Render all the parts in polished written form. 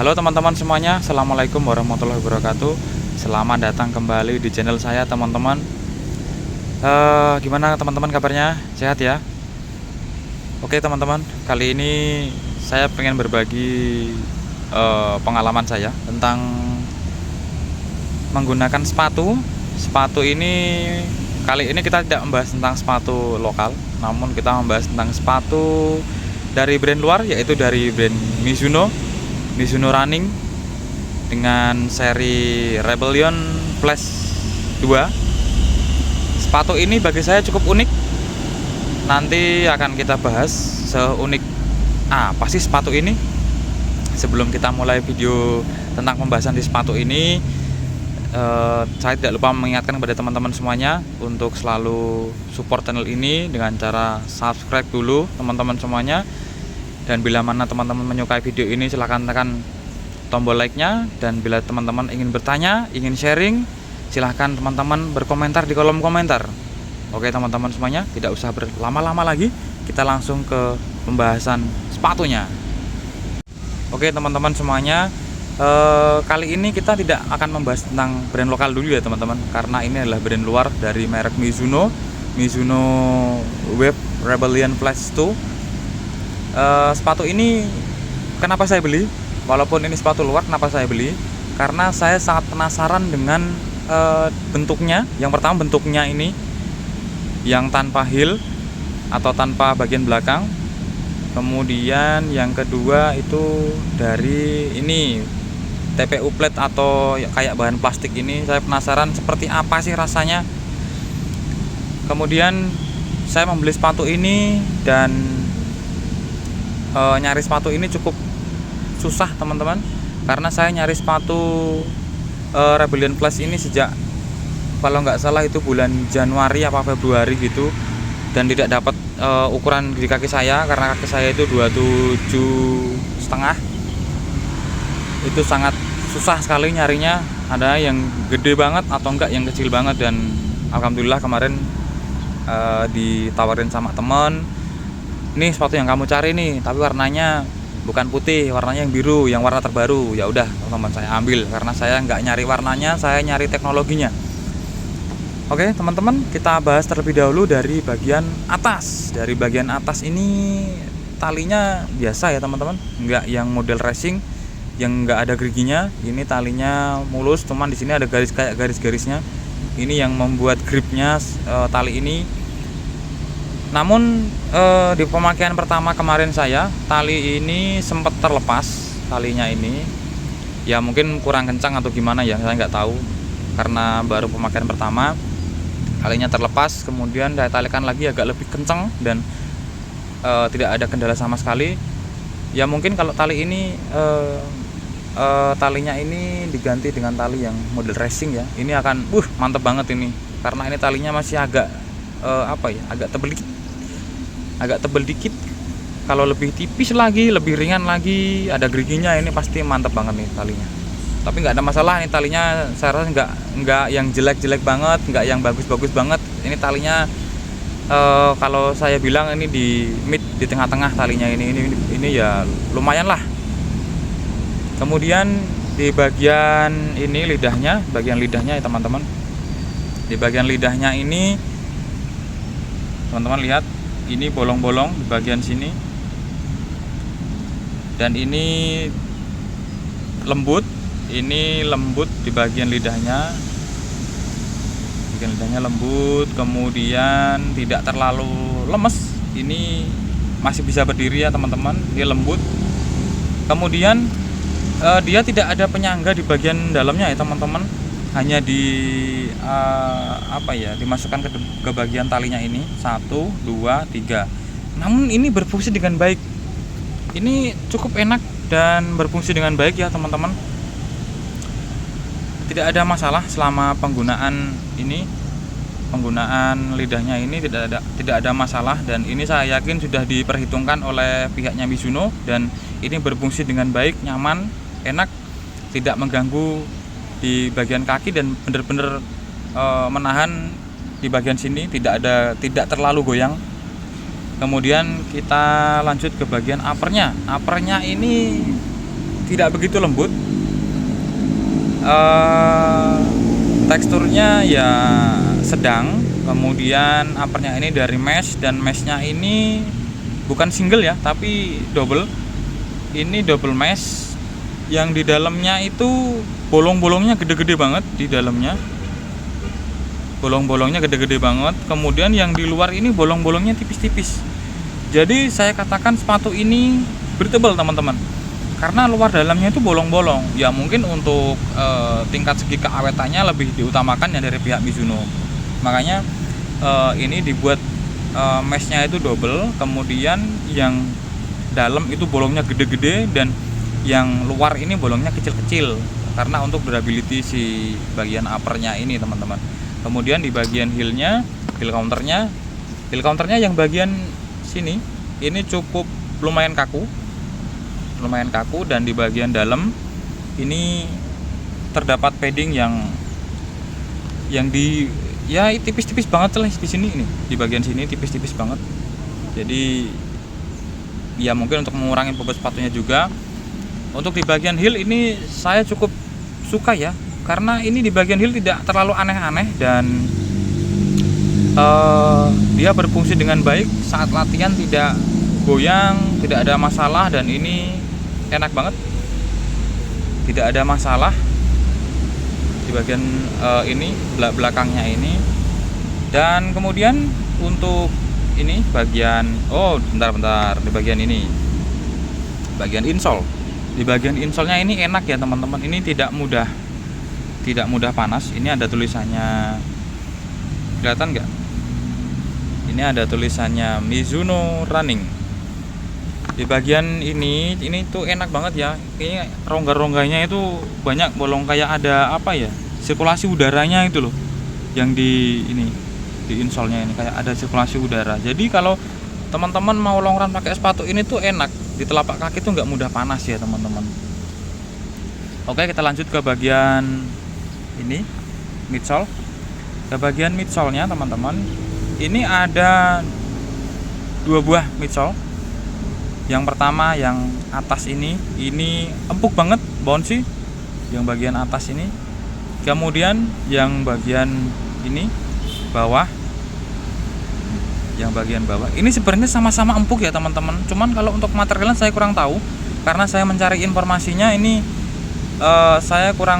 Halo teman-teman semuanya, Assalamualaikum warahmatullahi wabarakatuh. Selamat datang kembali di channel saya teman-teman. Gimana teman-teman kabarnya? Sehat ya? Oke teman-teman, kali ini saya pengen berbagi pengalaman saya tentang menggunakan sepatu. Sepatu ini kali ini kita tidak membahas tentang sepatu lokal, namun kita membahas tentang sepatu dari brand luar, yaitu dari brand Mizuno Running dengan seri Rebellion Flash 2. Sepatu ini bagi saya cukup unik. Nanti akan kita bahas seunik apa sih sepatu ini. Sebelum kita mulai video tentang pembahasan di sepatu ini, saya tidak lupa mengingatkan kepada teman-teman semuanya untuk selalu support channel ini dengan cara subscribe dulu teman-teman semuanya. Dan bila mana teman-teman menyukai video ini, silahkan tekan tombol like-nya. Dan bila teman-teman ingin bertanya, ingin sharing, silahkan teman-teman berkomentar di kolom komentar. Oke teman-teman semuanya, tidak usah berlama-lama lagi, kita langsung ke pembahasan sepatunya. Oke teman-teman semuanya, kali ini kita tidak akan membahas tentang brand lokal dulu ya teman-teman, karena ini adalah brand luar dari merek Mizuno Wave Rebellion Flash 2. Sepatu ini kenapa saya beli, walaupun ini sepatu luar, kenapa saya beli, karena saya sangat penasaran dengan bentuknya. Yang pertama, bentuknya ini yang tanpa heel atau tanpa bagian belakang. Kemudian yang kedua itu dari ini TPU plate atau kayak bahan plastik ini, saya penasaran seperti apa sih rasanya. Kemudian saya membeli sepatu ini dan nyari sepatu ini cukup susah teman-teman, karena saya nyari sepatu Rebellion Flash ini sejak, kalau nggak salah itu bulan Januari apa Februari gitu, dan tidak dapat ukuran di kaki saya, karena kaki saya itu 27,5. Itu sangat susah sekali nyarinya, ada yang gede banget atau enggak yang kecil banget. Dan alhamdulillah kemarin ditawarin sama temen, "Nih sepatu yang kamu cari nih, tapi warnanya bukan putih, warnanya yang biru, yang warna terbaru." Ya udah teman-teman, saya ambil karena saya nggak nyari warnanya, saya nyari teknologinya. Oke teman-teman, kita bahas terlebih dahulu dari bagian atas. Dari bagian atas ini talinya biasa ya teman-teman, nggak yang model racing yang nggak ada geriginya. Ini talinya mulus, cuman di sini ada garis kayak garis-garisnya. Ini yang membuat gripnya tali ini. Namun di pemakaian pertama kemarin saya, tali ini sempat terlepas talinya ini. Ya mungkin kurang kencang atau gimana ya, saya nggak tahu. Karena baru pemakaian pertama, talinya terlepas. Kemudian saya talikan lagi agak lebih kencang dan tidak ada kendala sama sekali. Ya mungkin kalau tali ini talinya ini diganti dengan tali yang model racing ya, ini akan mantep banget ini. Karena ini talinya masih agak agak tebel dikit. Kalau lebih tipis lagi, lebih ringan lagi, ada geriginya, ini pasti mantep banget nih talinya. Tapi nggak ada masalah, ini talinya saya rasa nggak yang jelek-jelek banget, nggak yang bagus-bagus banget. Ini talinya kalau saya bilang ini di mid, di tengah-tengah talinya ini ya lumayan lah. Kemudian di bagian ini bagian lidahnya ya teman-teman. Di bagian lidahnya ini teman-teman lihat, ini bolong-bolong di bagian sini, dan ini lembut. Ini lembut di bagian lidahnya. Bagian lidahnya lembut, kemudian tidak terlalu lemes. Ini masih bisa berdiri ya teman-teman. Dia lembut. Kemudian dia tidak ada penyangga di bagian dalamnya ya teman-teman. Hanya dimasukkan ke bagian talinya ini 1, 2, 3. Namun ini berfungsi dengan baik. Ini cukup enak dan berfungsi dengan baik ya teman-teman. Tidak ada masalah selama penggunaan ini. Penggunaan lidahnya ini tidak ada masalah, dan ini saya yakin sudah diperhitungkan oleh pihaknya Mizuno, dan ini berfungsi dengan baik, nyaman, enak, tidak mengganggu di bagian kaki, dan benar-benar menahan di bagian sini, tidak terlalu goyang. Kemudian kita lanjut ke bagian uppernya. Uppernya ini tidak begitu lembut. Teksturnya ya sedang. Kemudian uppernya ini dari mesh, dan meshnya ini bukan single ya, tapi double. Ini double mesh yang di dalamnya itu bolong-bolongnya gede-gede banget di dalamnya. Bolong-bolongnya gede-gede banget. Kemudian yang di luar ini bolong-bolongnya tipis-tipis. Jadi saya katakan sepatu ini breathable teman-teman, karena luar dalamnya itu bolong-bolong. Ya mungkin untuk tingkat segi keawetannya lebih diutamakan ya dari pihak Mizuno. Makanya ini dibuat meshnya itu double, kemudian yang dalam itu bolongnya gede-gede dan yang luar ini bolongnya kecil-kecil, karena untuk durability si bagian uppernya ini teman-teman. Kemudian di bagian heelnya, heel counternya yang bagian sini ini cukup lumayan kaku, dan di bagian dalam ini terdapat padding yang di ya tipis-tipis banget lah di sini. Ini di bagian sini tipis-tipis banget. Jadi ya mungkin untuk mengurangi bobot sepatunya juga. Untuk di bagian heel ini saya cukup suka ya, karena ini di bagian heel tidak terlalu aneh-aneh, dan dia berfungsi dengan baik saat latihan, tidak goyang, tidak ada masalah, dan ini enak banget, tidak ada masalah di bagian ini belakangnya ini. Dan kemudian untuk ini bagian bentar di bagian ini, bagian insole. Di bagian insolnya ini enak ya teman-teman, ini tidak mudah panas. Ini ada tulisannya, kelihatan nggak? Ini ada tulisannya Mizuno Running. Di bagian ini tuh enak banget ya. Ini rongga-rongganya itu banyak bolong, kayak ada apa ya, sirkulasi udaranya itu loh. Yang di insolnya ini kayak ada sirkulasi udara. Jadi kalau teman-teman mau long run pakai sepatu ini tuh enak, di telapak kaki tuh nggak mudah panas ya teman-teman. Oke, kita lanjut ke bagian ini midsole. Ke bagian midsole-nya teman-teman, ini ada 2 buah midsole. Yang pertama yang atas ini empuk banget, bouncy yang bagian atas ini. Kemudian yang bagian ini bawah, yang bagian bawah ini sebenarnya sama-sama empuk ya teman-teman. Cuman kalau untuk materialnya saya kurang tahu, karena saya mencari informasinya ini saya kurang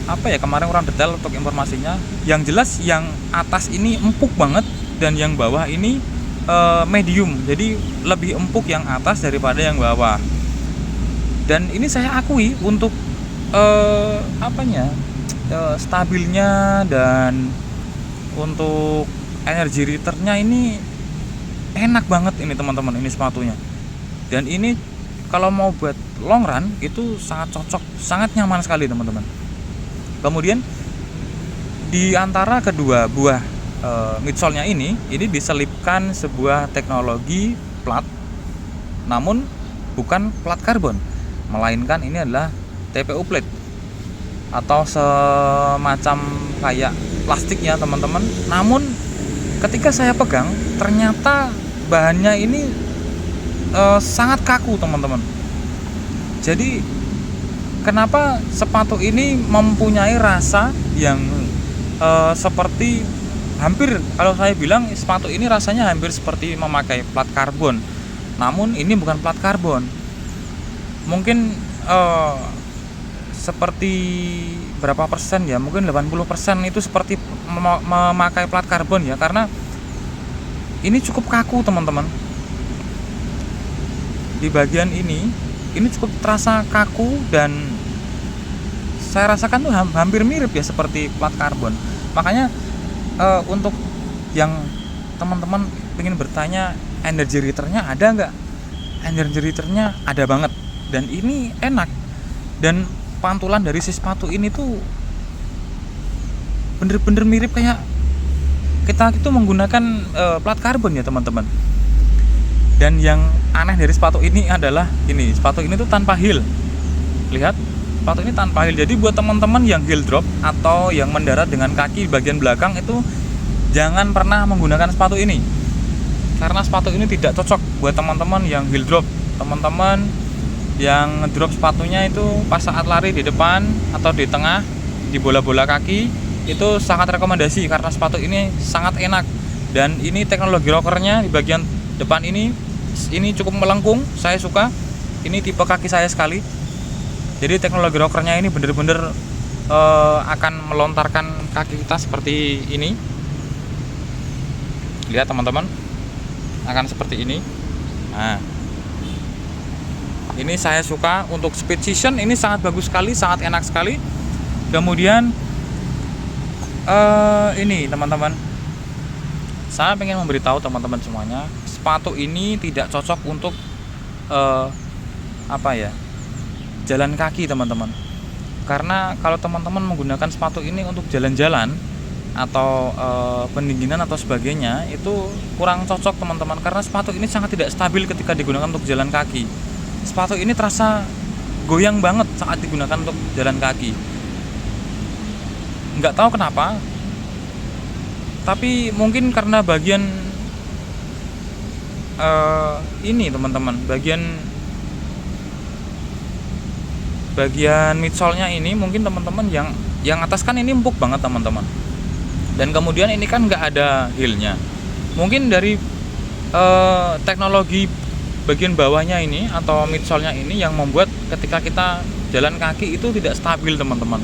kemarin kurang detail untuk informasinya. Yang jelas yang atas ini empuk banget, dan yang bawah ini medium, jadi lebih empuk yang atas daripada yang bawah. Dan ini saya akui untuk stabilnya dan untuk energy returnnya ini enak banget ini teman-teman, ini sepatunya. Dan ini kalau mau buat long run itu sangat cocok, sangat nyaman sekali teman-teman. Kemudian di antara kedua buah midsole-nya ini diselipkan sebuah teknologi plat, namun bukan plat karbon, melainkan ini adalah TPU plate atau semacam kayak plastik ya teman-teman. Namun ketika saya pegang ternyata bahannya ini sangat kaku teman-teman. Jadi kenapa sepatu ini mempunyai rasa yang seperti hampir, kalau saya bilang sepatu ini rasanya hampir seperti memakai plat karbon. Namun ini bukan plat karbon. Mungkin seperti berapa persen ya, mungkin 80% itu seperti memakai plat karbon ya, karena ini cukup kaku teman-teman. Di bagian ini cukup terasa kaku, dan saya rasakan tuh hampir mirip ya seperti plat karbon. Makanya untuk yang teman-teman pengen bertanya energy returnnya ada nggak, energy returnnya ada banget, dan ini enak. Dan pantulan dari si sepatu ini tuh bener-bener mirip kayak kita itu menggunakan plat karbon ya teman-teman. Dan yang aneh dari sepatu ini adalah sepatu ini tuh tanpa heel. Lihat, sepatu ini tanpa heel. Jadi buat teman-teman yang heel drop atau yang mendarat dengan kaki bagian belakang itu jangan pernah menggunakan sepatu ini, karena sepatu ini tidak cocok buat teman-teman yang heel drop. Teman-teman yang ngedrop sepatunya itu pas saat lari di depan atau di tengah, di bola-bola kaki, itu sangat rekomendasi karena sepatu ini sangat enak. Dan ini teknologi rockernya di bagian depan ini cukup melengkung, saya suka. Ini tipe kaki saya sekali. Jadi teknologi rockernya ini bener-bener akan melontarkan kaki kita seperti ini. Lihat teman-teman, akan seperti ini. Nah, ini saya suka. Untuk speed session ini sangat bagus sekali, sangat enak sekali. Kemudian ini teman-teman, saya ingin memberitahu teman-teman semuanya, sepatu ini tidak cocok untuk jalan kaki teman-teman. Karena kalau teman-teman menggunakan sepatu ini untuk jalan-jalan atau pendinginan atau sebagainya, itu kurang cocok teman-teman, karena sepatu ini sangat tidak stabil ketika digunakan untuk jalan kaki. Sepatu ini terasa goyang banget saat digunakan untuk jalan kaki. Nggak tahu kenapa, tapi mungkin karena bagian ini teman-teman, bagian midsole-nya ini mungkin teman-teman yang atas kan ini empuk banget teman-teman. Dan kemudian ini kan nggak ada heel-nya. Mungkin dari teknologi bagian bawahnya ini atau midsole-nya ini yang membuat ketika kita jalan kaki itu tidak stabil teman-teman.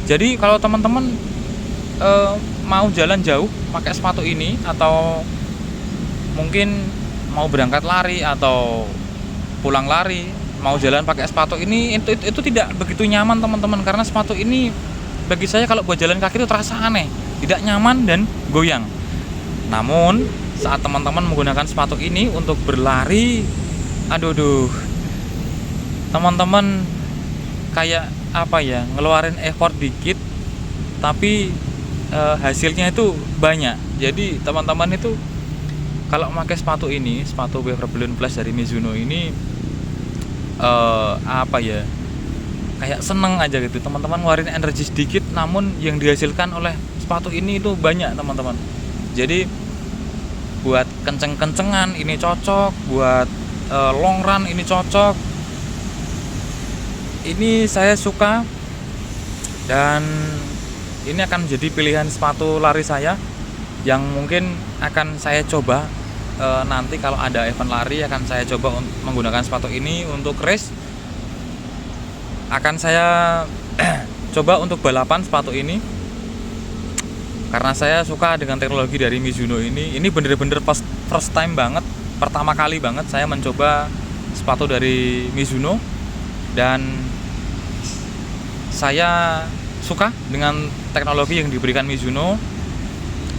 Jadi kalau teman-teman mau jalan jauh pakai sepatu ini, atau mungkin mau berangkat lari atau pulang lari, mau jalan pakai sepatu ini, itu tidak begitu nyaman teman-teman, karena sepatu ini bagi saya kalau buat jalan kaki itu terasa aneh, tidak nyaman dan goyang. Namun saat teman-teman menggunakan sepatu ini untuk berlari, teman-teman kayak ngeluarin effort dikit tapi hasilnya itu banyak. Jadi teman-teman itu kalau pakai sepatu ini, sepatu Waver Balloon Plus dari Mizuno ini kayak seneng aja gitu teman-teman, ngeluarin energi sedikit namun yang dihasilkan oleh sepatu ini itu banyak teman-teman. Jadi buat kenceng-kencengan ini cocok, buat long run ini cocok. Ini saya suka, dan ini akan menjadi pilihan sepatu lari saya yang mungkin akan saya coba nanti kalau ada event lari, akan saya coba menggunakan sepatu ini untuk race. Akan saya coba untuk balapan sepatu ini, karena saya suka dengan teknologi dari Mizuno ini. Ini bener-bener first time banget, pertama kali banget saya mencoba sepatu dari Mizuno, dan saya suka dengan teknologi yang diberikan Mizuno.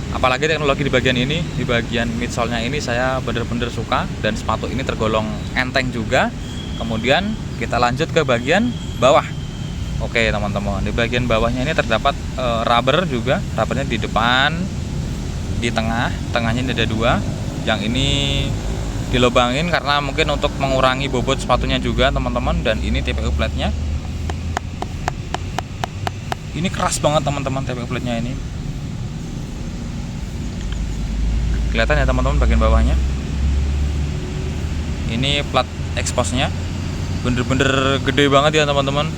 Apalagi teknologi di bagian ini, di bagian midsole-nya ini saya bener-bener suka, dan sepatu ini tergolong enteng juga. Kemudian kita lanjut ke bagian bawah. Oke teman-teman, di bagian bawahnya ini terdapat rubber juga. Rubbernya di depan, di tengahnya ini ada dua. Yang ini dilobangin karena mungkin untuk mengurangi bobot sepatunya juga teman-teman. Dan ini TPU plate-nya. Ini keras banget teman-teman, TPU plate-nya ini. Kelihatan ya teman-teman bagian bawahnya. Ini plat expose-nya bener-bener gede banget ya teman-teman.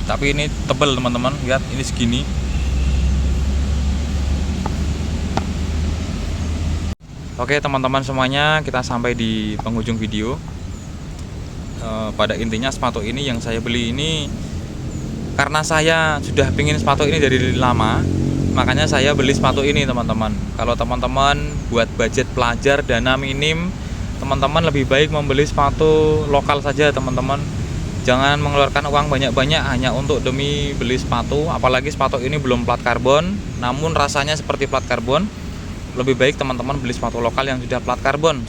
Tapi ini tebal teman-teman, lihat ini segini. Oke teman-teman semuanya, kita sampai di penghujung video. Pada intinya sepatu ini yang saya beli ini karena saya sudah pingin sepatu ini dari lama, makanya saya beli sepatu ini teman-teman. Kalau teman-teman buat budget pelajar, dana minim, teman-teman lebih baik membeli sepatu lokal saja teman-teman. Jangan mengeluarkan uang banyak-banyak hanya untuk demi beli sepatu. Apalagi sepatu ini belum plat karbon, namun rasanya seperti plat karbon. Lebih baik teman-teman beli sepatu lokal yang sudah plat karbon.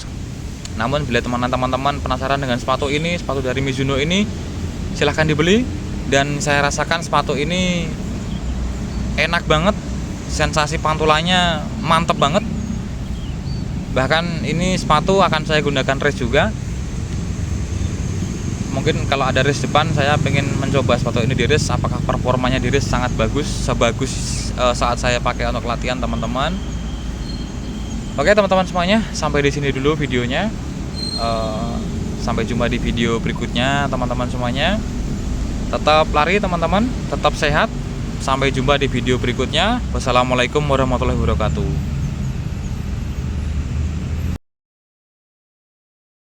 Namun bila teman-teman penasaran dengan sepatu ini, sepatu dari Mizuno ini, silahkan dibeli. Dan saya rasakan sepatu ini enak banget, sensasi pantulannya mantep banget. Bahkan ini sepatu akan saya gunakan race juga. Mungkin kalau ada race depan, saya pengen mencoba sepatu ini di race, apakah performanya di race sangat bagus, sebagus saat saya pakai untuk latihan teman-teman. Oke teman-teman semuanya, sampai di sini dulu videonya. Sampai jumpa di video berikutnya teman-teman semuanya. Tetap lari teman-teman, tetap sehat. Sampai jumpa di video berikutnya. Wassalamualaikum warahmatullahi wabarakatuh.